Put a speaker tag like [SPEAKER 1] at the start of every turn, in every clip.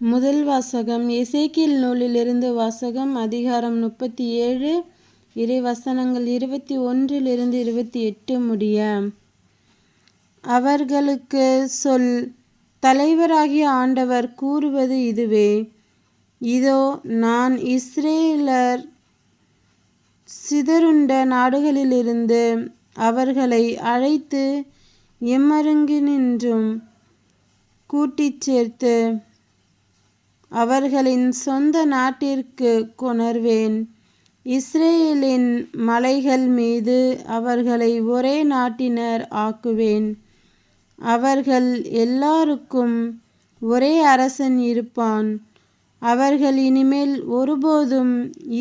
[SPEAKER 1] முதல் வாசகம் எசேக்கியேல் நூலிலிருந்து வாசகம். அதிகாரம் 37, இறை வசனங்கள் 21 28 முடிய. அவர்களுக்கு சொல், தலைவராகிய ஆண்டவர் கூறுவது இதுவே: இதோ, நான் இஸ்ரேலர் சிதறுண்ட நாடுகளிலிருந்து அவர்களை அழைத்து எம்மருங்கினின்றும் கூட்டிச் சேர்த்து அவர்களின் சொந்த நாட்டிற்கு கொணர்வேன். இஸ்ரேலின் மலைகள் மீது அவர்களை ஒரே நாட்டினர் ஆக்குவேன். அவர்கள் எல்லாருக்கும் ஒரே அரசன் இருப்பான். அவர்கள் இனிமேல் ஒருபோதும்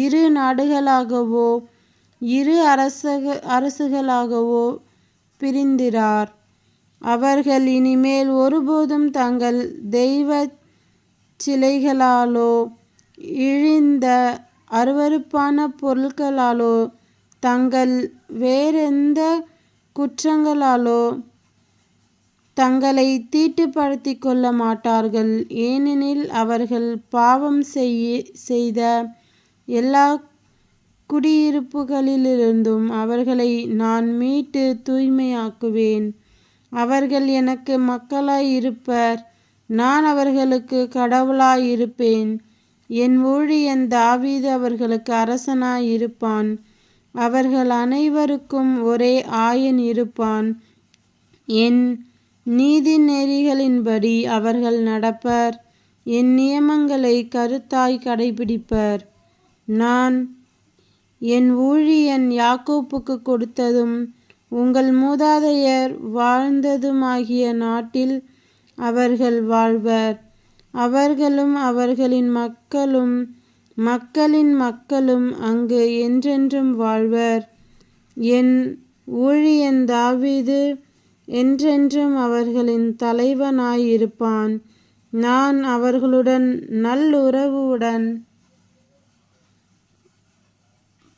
[SPEAKER 1] இரு நாடுகளாகவோ இரு அரசுகளாகவோ பிரிந்திரார். அவர்கள் இனிமேல் ஒருபோதும் தங்கள் தெய்வ சிலைகளாலோ இழிந்த அருவருப்பான பொருட்களாலோ தங்கள் வேறெந்த குற்றங்களாலோ தங்களை தீட்டுப்படுத்தி கொள்ள மாட்டார்கள். ஏனெனில் அவர்கள் பாவம் செய்த எல்லா குடியிருப்புகளிலிருந்தும் அவர்களை நான் மீட்டு தூய்மையாக்குவேன். அவர்கள் எனக்கு மக்களாய் இருப்பர், நான் அவர்களுக்கு கடவுளாய் இருப்பேன். என் ஊழியன் தாவீது அவர்களுக்கு அரசனாய் இருப்பான். அவர்கள் அனைவருக்கும் ஒரே ஆயன் இருப்பான். என் நீதி நெறிகளின்படி அவர்கள் நடப்பர். என் நியமங்களை கருத்தாய் கடைபிடிப்பர். நான் என் ஊழியன் யாக்கோப்புக்கு கொடுத்ததும் உங்கள் மூதாதையர் வாழ்ந்ததுமாகிய நாட்டில் அவர்கள் வாழ்வர். அவர்களும் அவர்களின் மக்களும் மக்களின் மக்களும் அங்கு என்றென்றும் வாழ்வர். என் ஊழியன் தாவீது என்றென்றும் அவர்களின் தலைவனாய் இருப்பான். நான் அவர்களுடன்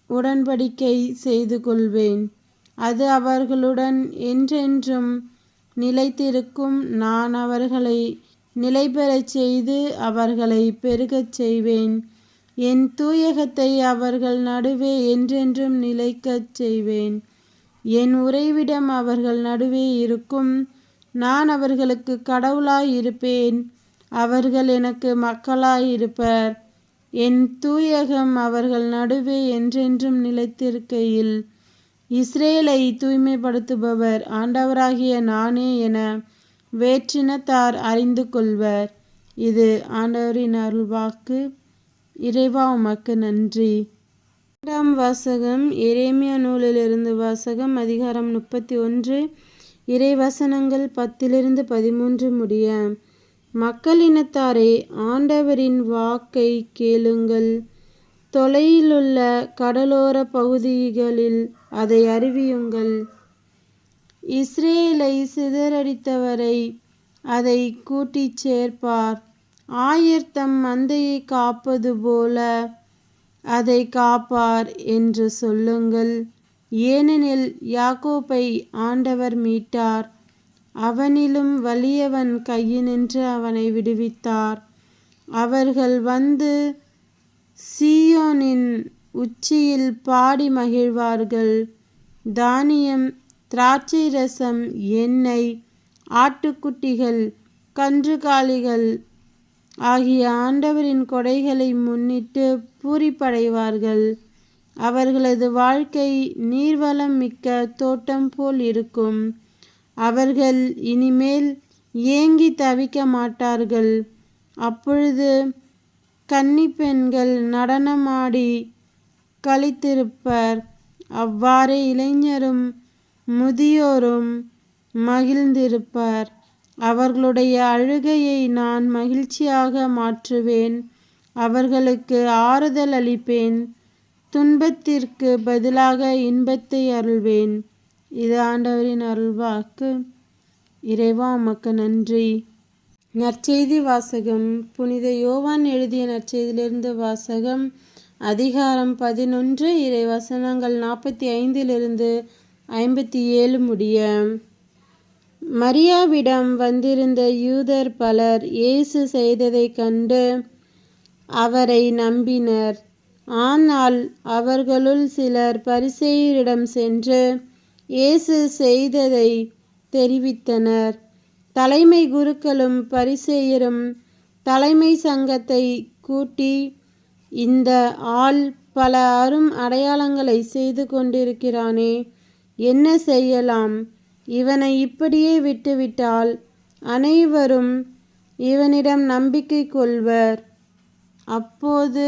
[SPEAKER 1] உடன்படிக்கை செய்து கொள்வேன். அது அவர்களுடன் என்றென்றும் நிலைத்திருக்கும். நான் அவர்களை நிலைபெறச் செய்து அவர்களை பெருகச் செய்வேன். என் தூயகத்தை அவர்கள் நடுவே என்றென்றும் நிலைக்கச் செய்வேன். என் உறைவிடம் அவர்கள் நடுவே இருக்கும். நான் அவர்களுக்கு கடவுளாய் இருப்பேன். அவர்கள் எனக்கு மக்களாய் இருப்பர். என் தூயகம் அவர்கள் நடுவே என்றென்றும் நிலைத்திருக்கையில் இஸ்ரேலை தூய்மைப்படுத்துபவர் ஆண்டவராகிய நானே என வேற்றினத்தார் அறிந்து கொள்வர். இது ஆண்டவரின் அருள்வாக்கு. இறைவா, உமக்கு நன்றி. இரண்டாம் வாசகம் எரேமியா நூலிலிருந்து வாசகம். அதிகாரம் 31, இறை வசனங்கள் 10 13 முடிய. மக்களினத்தாரே, ஆண்டவரின் வாக்கை கேளுங்கள். தொலையிலுள்ள கடலோர பகுதிகளில் அதை அறிவியுங்கள். இஸ்ரேலை சிதறடித்தவரை அதை கூட்டிச் சேர்ப்பார். ஆயர் தம் மந்தையை காப்பது போல அதை காப்பார் என்று சொல்லுங்கள். ஏனெனில் யாக்கோப்பை ஆண்டவர் மீட்டார். அவனிலும் வலியவன் கையினின்று அவனை விடுவித்தார். அவர்கள் வந்து சீயோனின் உச்சியில் பாடி மகிழ்வார்கள். தானியம், திராட்சை ரசம், எண்ணெய், ஆட்டுக்குட்டிகள், கன்றுகாலிகள் ஆகிய ஆண்டவரின் கொடைகளை முன்னிட்டு பூரிப்படைவார்கள். அவர்களது வாழ்க்கை நீர்வளம் மிக்க தோட்டம் போல் இருக்கும். அவர்கள் இனிமேல் ஏங்கி தவிக்க மாட்டார்கள். அப்பொழுது கன்னிப்பெண்கள் நடனமாடி களித்திருப்பர். அவ்வாறே இளைஞரும் முதியோரும் மகிழ்ந்திருப்பர். அவர்களுடைய அழுகையை நான் மகிழ்ச்சியாக மாற்றுவேன். அவர்களுக்கு ஆறுதல் அளிப்பேன். துன்பத்திற்கு பதிலாக இன்பத்தை அருள்வேன். இது ஆண்டவரின் அருள்வாக்கு. இறைவா, உமக்கு நன்றி. நற்செய்தி வாசகம். புனித யோவான் எழுதிய நற்செய்தியிலிருந்து வாசகம். அதிகாரம் 11, இறை வசனங்கள் 45 57 முடிய. மரியாவிடம் வந்திருந்த யூதர் பலர் இயேசு செய்ததைக் கண்டு அவரை நம்பினர். ஆனால் அவர்களுள் சிலர் பரிசேயரிடம் சென்று இயேசு செய்ததை தெரிவித்தனர். தலைமை குருக்களும் பரிசேயரும் தலைமை சங்கத்தை கூட்டி, இந்த ஆள் பல அரும் அடையாளங்களை செய்து கொண்டிருக்கிறானே, என்ன செய்யலாம்? இவனை இப்படியே விட்டுவிட்டால் அனைவரும் இவனிடம் நம்பிக்கை கொள்வர். அப்போது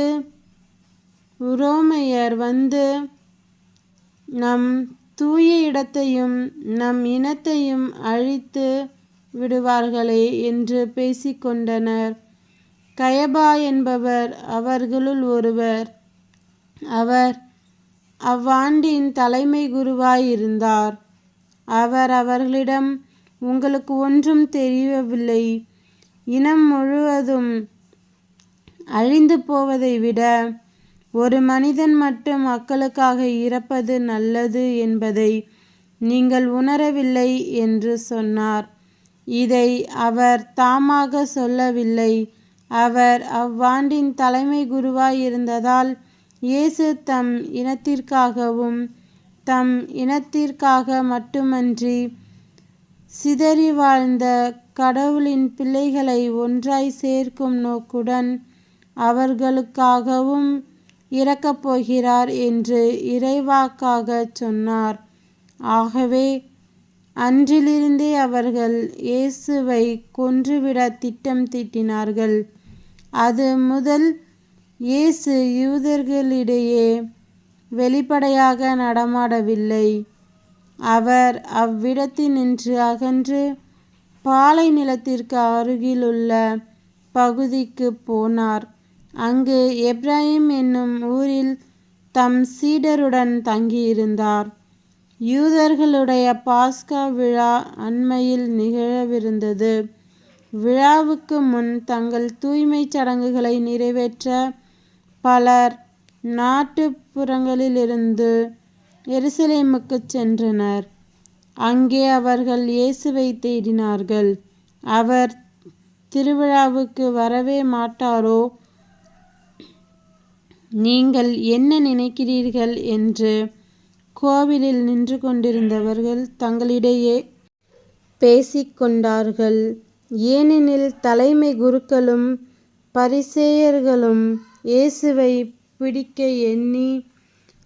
[SPEAKER 1] உரோமையர் வந்து நம் தூய இடத்தையும் நம் இனத்தையும் அழித்து விடுவார்களே என்று பேசிக்கொண்டனர். கயபா என்பவர் அவர்களுள் ஒருவர். அவர் அவ்வாண்டின் தலைமை குருவாயிருந்தார். அவர் அவர்களிடம், உங்களுக்கு ஒன்றும் தெரியவில்லை. இனம் முழுவதும் அழிந்து போவதை விட ஒரு மனிதன் மட்டும் மக்களுக்காக இறப்பது நல்லது என்பதை நீங்கள் உணரவில்லை என்று சொன்னார். இதை அவர் தாமாக சொல்லவில்லை. அவர் அவ்வாண்டின் தலைமை குருவாயிருந்ததால் இயேசு தம் இனத்திற்காகவும் தம் இனத்திற்காக மட்டுமன்றி சிதறி வாழ்ந்த கடவுளின் பிள்ளைகளை ஒன்றாய் சேர்க்கும் நோக்குடன் அவர்களுக்காகவும் இறக்கப் போகிறார் என்று இறைவாக்காகச் சொன்னார். ஆகவே அன்றிலிருந்தே அவர்கள் இயேசுவை கொன்றுவிட திட்டம் தீட்டினார்கள். அது முதல் இயேசு யூதர்களிடையே வெளிப்படையாக நடமாடவில்லை. அவர் அவ்விடத்தினின்று அகன்று பாலை நிலத்திற்கு அருகிலுள்ள பகுதிக்கு போனார். அங்கு எப்ராயிம் என்னும் ஊரில் தம் சீடருடன் தங்கியிருந்தார். யூதர்களுடைய பாஸ்கா விழா அண்மையில் நிகழவிருந்தது. விழாவுக்கு முன் தங்கள் தூய்மைச் சடங்குகளை நிறைவேற்ற பலர் நாட்டுப்புறங்களிலிருந்து எருசலேமுக்குச் சென்றனர். அங்கே அவர்கள் இயேசுவை தேடினார்கள். அவர் திருவிழாவுக்கு வரவே மாட்டாரோ? நீங்கள் என்ன நினைக்கிறீர்கள் என்று கோவிலில் நின்று கொண்டிருந்தவர்கள் தங்களிடையே பேசிக்கொண்டார்கள். ஏனெனில் தலைமை குருக்களும் பரிசேயர்களும் இயேசுவை பிடிக்க எண்ணி,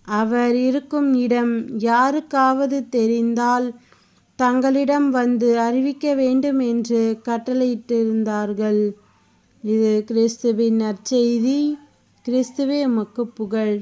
[SPEAKER 1] அவர் இருக்கும் இடம் யாருக்காவது தெரிந்தால் தங்களிடம் வந்து அறிவிக்க வேண்டும் என்று கட்டளையிட்டிருந்தார்கள். இது கிறிஸ்துவின் நற்செய்தி. கிறிஸ்துவே உமக்கு புகழ்.